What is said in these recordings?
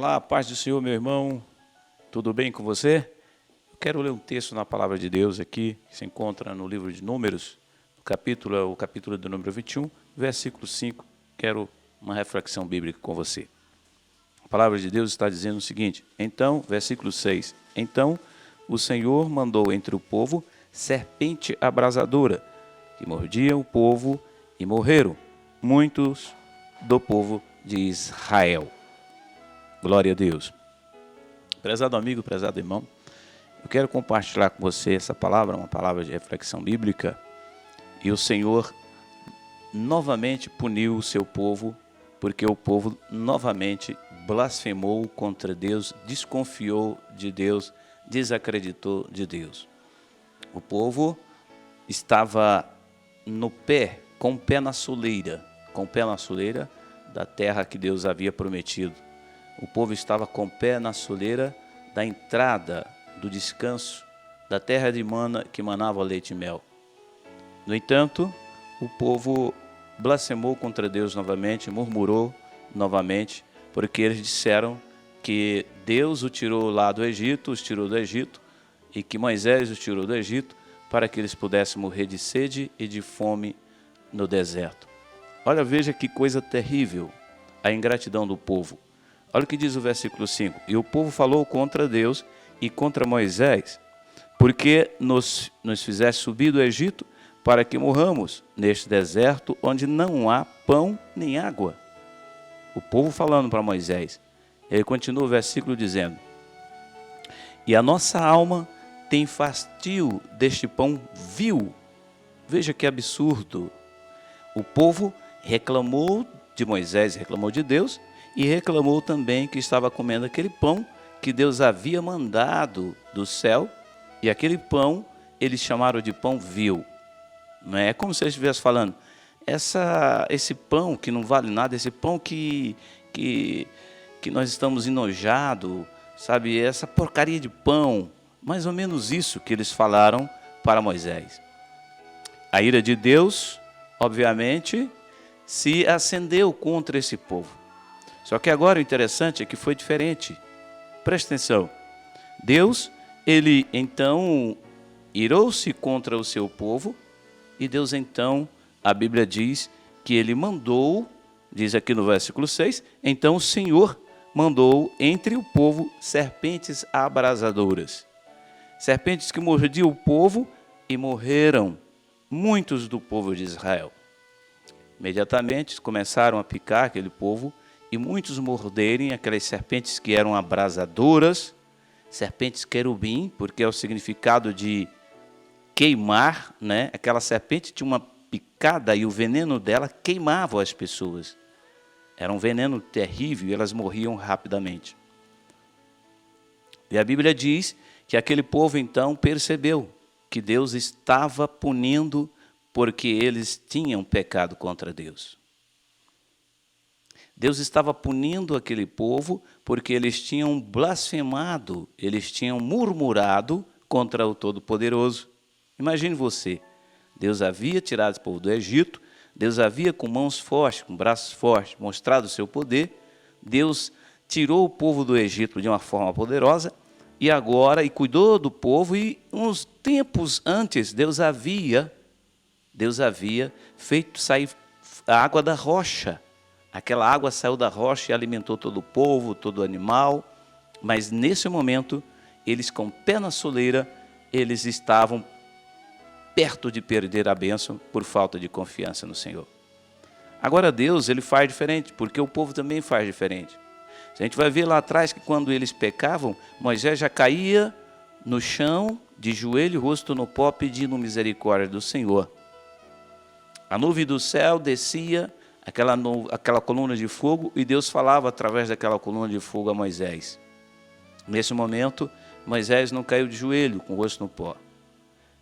Olá, paz do Senhor, meu irmão. Tudo bem com você? Eu quero ler um texto na palavra de Deus aqui, que se encontra no livro de Números, o capítulo do número 21, versículo 5. Quero uma reflexão bíblica com você. A palavra de Deus está dizendo o seguinte, então, versículo 6. Então, o Senhor mandou entre o povo serpente abrasadora, que mordia o povo e morreram muitos do povo de Israel. Glória a Deus. Prezado amigo, prezado irmão, eu quero compartilhar com você essa palavra, uma palavra de reflexão bíblica. E o Senhor novamente puniu o seu povo, porque o povo novamente blasfemou contra Deus, desconfiou de Deus, desacreditou de Deus. O povo estava com o pé na soleira da terra que Deus havia prometido. O povo estava com o pé na soleira da entrada do descanso da terra que manava leite e mel. No entanto, o povo blasfemou contra Deus novamente, murmurou novamente, porque eles disseram que Deus os tirou do Egito, e que Moisés os tirou do Egito para que eles pudessem morrer de sede e de fome no deserto. Olha, veja que coisa terrível a ingratidão do povo. Olha o que diz o versículo 5. E o povo falou contra Deus e contra Moisés, porque nos fizeste subir do Egito para que morramos neste deserto onde não há pão nem água. O povo falando para Moisés. Ele continua o versículo dizendo, e a nossa alma tem fastio deste pão vil. Veja que absurdo. O povo reclamou de Moisés, reclamou de Deus, e reclamou também que estava comendo aquele pão que Deus havia mandado do céu, e aquele pão eles chamaram de pão vil. Não é como se eles estivessem falando, esse pão que não vale nada, esse pão que nós estamos enojados, sabe, essa porcaria de pão, mais ou menos isso que eles falaram para Moisés. A ira de Deus, obviamente, se acendeu contra esse povo. Só que agora o interessante é que foi diferente. Presta atenção. Deus, ele então irou-se contra o seu povo, e Deus então, a Bíblia diz que ele mandou, diz aqui no versículo 6, então o Senhor mandou entre o povo serpentes abrasadoras. Serpentes que mordiam o povo e morreram muitos do povo de Israel. Imediatamente começaram a picar aquele povo e muitos morderem aquelas serpentes que eram abrasadoras, serpentes querubim, porque é o significado de queimar, né? Aquela serpente tinha uma picada e o veneno dela queimava as pessoas. Era um veneno terrível e elas morriam rapidamente. E a Bíblia diz que aquele povo então percebeu que Deus estava punindo porque eles tinham pecado contra Deus. Deus estava punindo aquele povo porque eles tinham blasfemado, eles tinham murmurado contra o Todo-Poderoso. Imagine você, Deus havia tirado o povo do Egito, Deus havia com mãos fortes, com braços fortes, mostrado o seu poder, Deus tirou o povo do Egito de uma forma poderosa e cuidou do povo, e uns tempos antes Deus havia feito sair a água da rocha. Aquela água saiu da rocha e alimentou todo o povo, todo o animal, mas nesse momento, eles com o pé na soleira, eles estavam perto de perder a bênção por falta de confiança no Senhor. Agora Deus, ele faz diferente, porque o povo também faz diferente. A gente vai ver lá atrás que quando eles pecavam, Moisés já caía no chão, de joelho, rosto no pó, pedindo misericórdia do Senhor. A nuvem do céu descia, aquela coluna de fogo, e Deus falava através daquela coluna de fogo a Moisés. Nesse momento, Moisés não caiu de joelho, com o rosto no pó.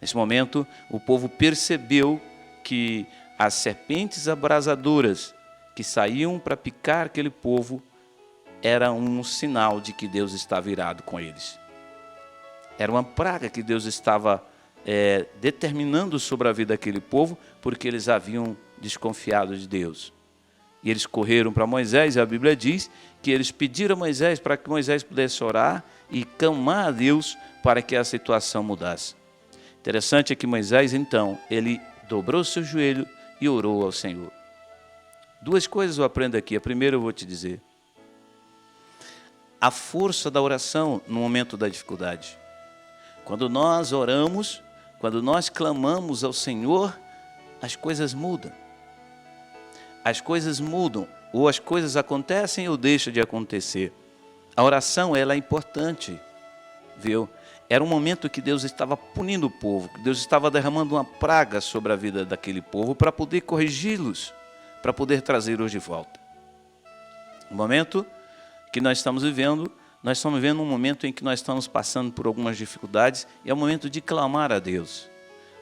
Nesse momento, o povo percebeu que as serpentes abrasadoras que saíam para picar aquele povo era um sinal de que Deus estava irado com eles. Era uma praga que Deus estava determinando sobre a vida daquele povo, porque eles haviam desconfiado de Deus. E eles correram para Moisés, e a Bíblia diz que eles pediram a Moisés para que Moisés pudesse orar e clamar a Deus para que a situação mudasse. Interessante é que Moisés, então, ele dobrou seu joelho e orou ao Senhor. Duas coisas eu aprendo aqui. A primeira eu vou te dizer. A força da oração no momento da dificuldade. Quando nós oramos, quando nós clamamos ao Senhor, as coisas mudam. As coisas mudam, ou as coisas acontecem ou deixam de acontecer. A oração, ela é importante, viu? Era um momento que Deus estava punindo o povo, que Deus estava derramando uma praga sobre a vida daquele povo para poder corrigi-los, para poder trazê-los de volta. O momento que nós estamos vivendo um momento em que nós estamos passando por algumas dificuldades, e é o momento de clamar a Deus.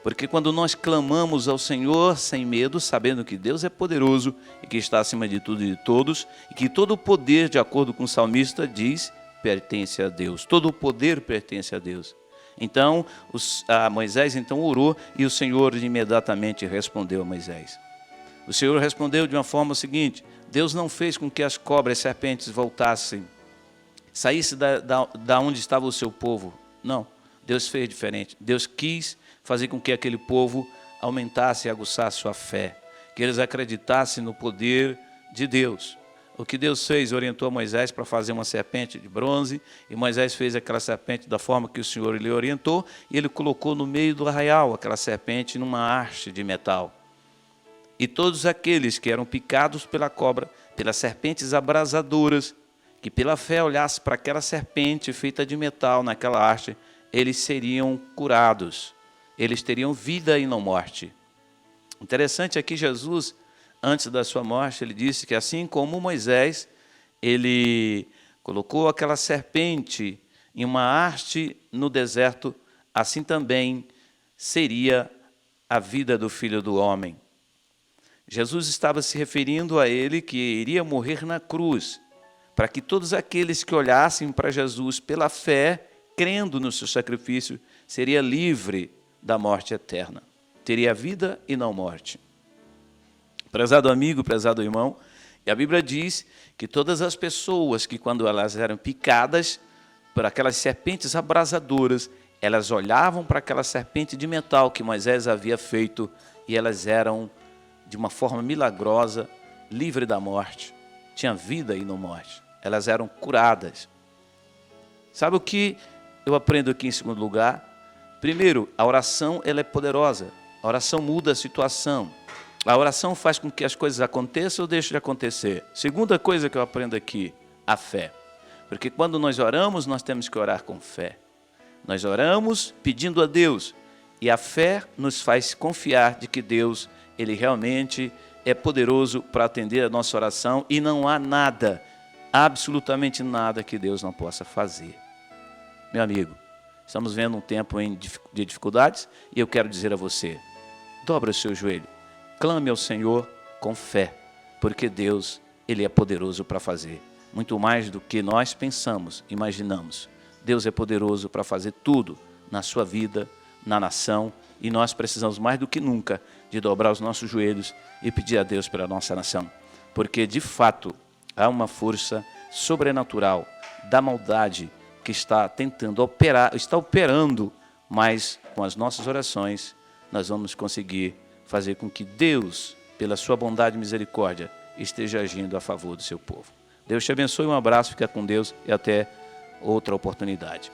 Porque quando nós clamamos ao Senhor sem medo, sabendo que Deus é poderoso e que está acima de tudo e de todos, e que todo o poder, de acordo com o salmista, diz, pertence a Deus. Todo o poder pertence a Deus. Então, Moisés então orou e o Senhor imediatamente respondeu a Moisés. O Senhor respondeu de uma forma seguinte: Deus não fez com que as cobras e serpentes voltassem, saísse da onde estava o seu povo. Não, Deus fez diferente. Deus quis fazer com que aquele povo aumentasse e aguçasse sua fé, que eles acreditassem no poder de Deus. O que Deus fez, orientou Moisés para fazer uma serpente de bronze, e Moisés fez aquela serpente da forma que o Senhor lhe orientou, e ele colocou no meio do arraial aquela serpente numa haste de metal. E todos aqueles que eram picados pela cobra, pelas serpentes abrasadoras, que pela fé olhassem para aquela serpente feita de metal naquela haste, eles seriam curados. Eles teriam vida e não morte. Interessante é que Jesus, antes da sua morte, ele disse que assim como Moisés, ele colocou aquela serpente em uma haste no deserto, assim também seria a vida do Filho do Homem. Jesus estava se referindo a ele que iria morrer na cruz, para que todos aqueles que olhassem para Jesus pela fé, crendo no seu sacrifício, seria livre da morte eterna. Teria vida e não morte. Prezado amigo, prezado irmão, e a Bíblia diz que todas as pessoas que quando elas eram picadas por aquelas serpentes abrasadoras, elas olhavam para aquela serpente de metal que Moisés havia feito e elas eram, de uma forma milagrosa, livres da morte. Tinha vida e não morte. Elas eram curadas. Sabe o que eu aprendo aqui em segundo lugar? Primeiro, a oração ela é poderosa. A oração muda a situação. A oração faz com que as coisas aconteçam ou deixem de acontecer. Segunda coisa que eu aprendo aqui, a fé. Porque quando nós oramos, nós temos que orar com fé. Nós oramos pedindo a Deus. E a fé nos faz confiar de que Deus, Ele realmente é poderoso para atender a nossa oração e não há nada, absolutamente nada que Deus não possa fazer. Meu amigo, estamos vendo um tempo de dificuldades e eu quero dizer a você, dobra o seu joelho, clame ao Senhor com fé, porque Deus, Ele é poderoso para fazer, muito mais do que nós pensamos, imaginamos. Deus é poderoso para fazer tudo na sua vida, na nação, e nós precisamos mais do que nunca de dobrar os nossos joelhos e pedir a Deus pela nossa nação, porque de fato há uma força sobrenatural da maldade que está tentando operar, está operando, mas com as nossas orações nós vamos conseguir fazer com que Deus, pela sua bondade e misericórdia, esteja agindo a favor do seu povo. Deus te abençoe, um abraço, fica com Deus e até outra oportunidade.